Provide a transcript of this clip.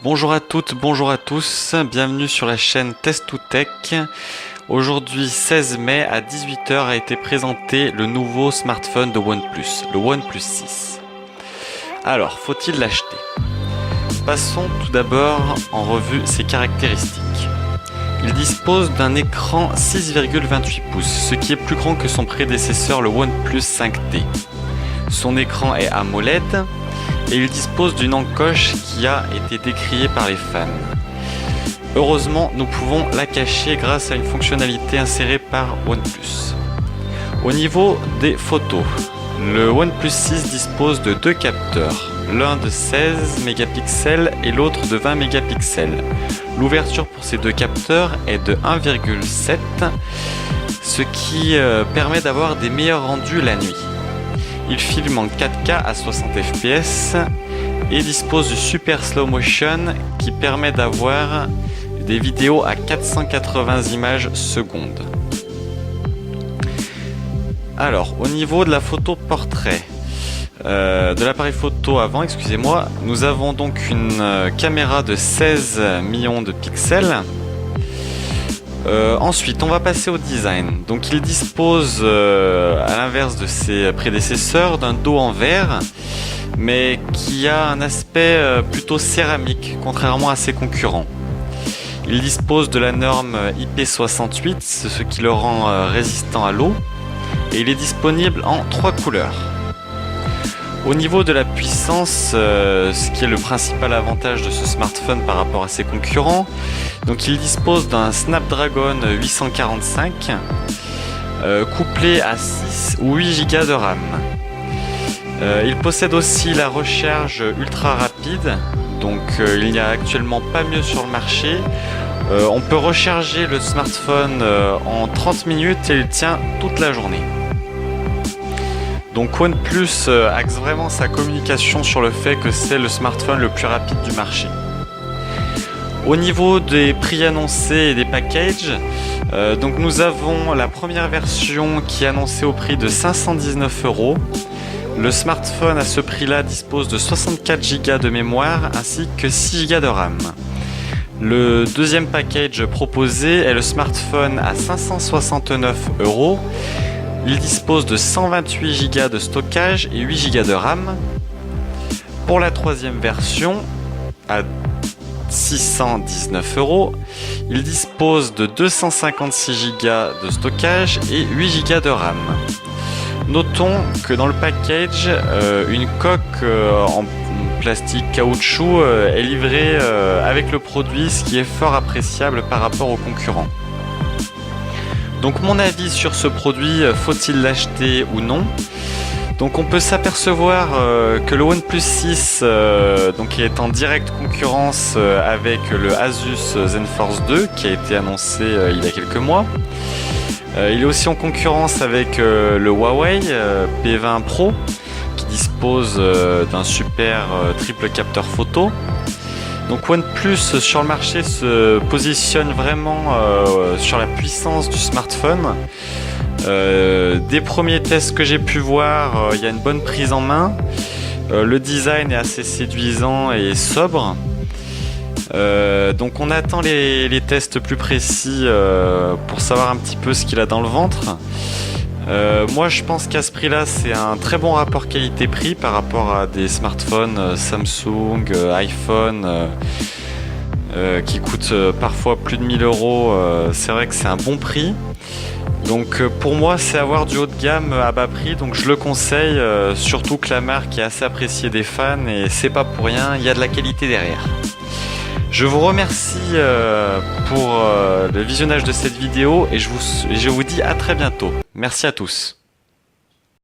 Bonjour à toutes, bonjour à tous, bienvenue sur la chaîne Test2Tech. Aujourd'hui 16 mai à 18 h a été présenté le nouveau smartphone de OnePlus, le OnePlus 6. Alors, faut-il l'acheter? Passons tout d'abord en revue ses caractéristiques. Il dispose d'un écran 6,28 pouces, ce qui est plus grand que son prédécesseur le OnePlus 5T. Son écran est AMOLED et il dispose d'une encoche qui a été décriée par les fans. Heureusement, nous pouvons la cacher grâce à une fonctionnalité insérée par OnePlus. Au niveau des photos, le OnePlus 6 dispose de deux capteurs, l'un de 16 mégapixels et l'autre de 20 mégapixels. L'ouverture pour ces deux capteurs est de 1,7, ce qui permet d'avoir des meilleurs rendus la nuit. Il filme en 4K à 60 fps et dispose du Super Slow Motion qui permet d'avoir des vidéos à 480 images secondes. Alors, au niveau de la photo portrait, de l'appareil photo avant, excusez-moi, nous avons donc une caméra de 16 millions de pixels. Ensuite, on va passer au design. Donc, il dispose, à l'inverse de ses prédécesseurs, d'un dos en verre, mais qui a un aspect plutôt céramique, contrairement à ses concurrents. Il dispose de la norme IP68, ce qui le rend résistant à l'eau, et il est disponible en 3 couleurs. Au niveau de la puissance, ce qui est le principal avantage de ce smartphone par rapport à ses concurrents, donc il dispose d'un Snapdragon 845 couplé à 6 ou 8 Go de RAM. Il possède aussi la recharge ultra rapide, donc il n'y a actuellement pas mieux sur le marché. On peut recharger le smartphone en 30 minutes et il tient toute la journée. Donc OnePlus axe vraiment sa communication sur le fait que c'est le smartphone le plus rapide du marché. Au niveau des prix annoncés et des packages, donc nous avons la première version qui est annoncée au prix de 519 €. Le smartphone à ce prix-là dispose de 64 Go de mémoire ainsi que 6 Go de RAM. Le deuxième package proposé est le smartphone à 569 €. Il dispose de 128 Go de stockage et 8 Go de RAM. Pour la troisième version, à 619 €, il dispose de 256 Go de stockage et 8 Go de RAM. Notons que dans le package, une coque en plastique caoutchouc est livrée avec le produit, ce qui est fort appréciable par rapport aux concurrents. Donc mon avis sur ce produit, faut-il l'acheter ou non? Donc on peut s'apercevoir que le OnePlus 6 donc est en directe concurrence avec le Asus ZenForce 2 qui a été annoncé il y a quelques mois. Il est aussi en concurrence avec le Huawei P20 Pro qui dispose d'un super triple capteur photo. Donc OnePlus sur le marché se positionne vraiment sur la puissance du smartphone. Des premiers tests que j'ai pu voir, il y a une bonne prise en main. Le design est assez séduisant et sobre. Donc on attend les tests plus précis pour savoir un petit peu ce qu'il a dans le ventre. Moi je pense qu'à ce prix là c'est un très bon rapport qualité-prix par rapport à des smartphones Samsung, iPhone qui coûtent parfois plus de 1000 €. C'est vrai que c'est un bon prix. Donc pour moi c'est avoir du haut de gamme à bas prix, donc je le conseille, surtout que la marque est assez appréciée des fans et c'est pas pour rien, il y a de la qualité derrière. Je vous remercie pour le visionnage de cette vidéo et je vous dis à très bientôt. Merci à tous.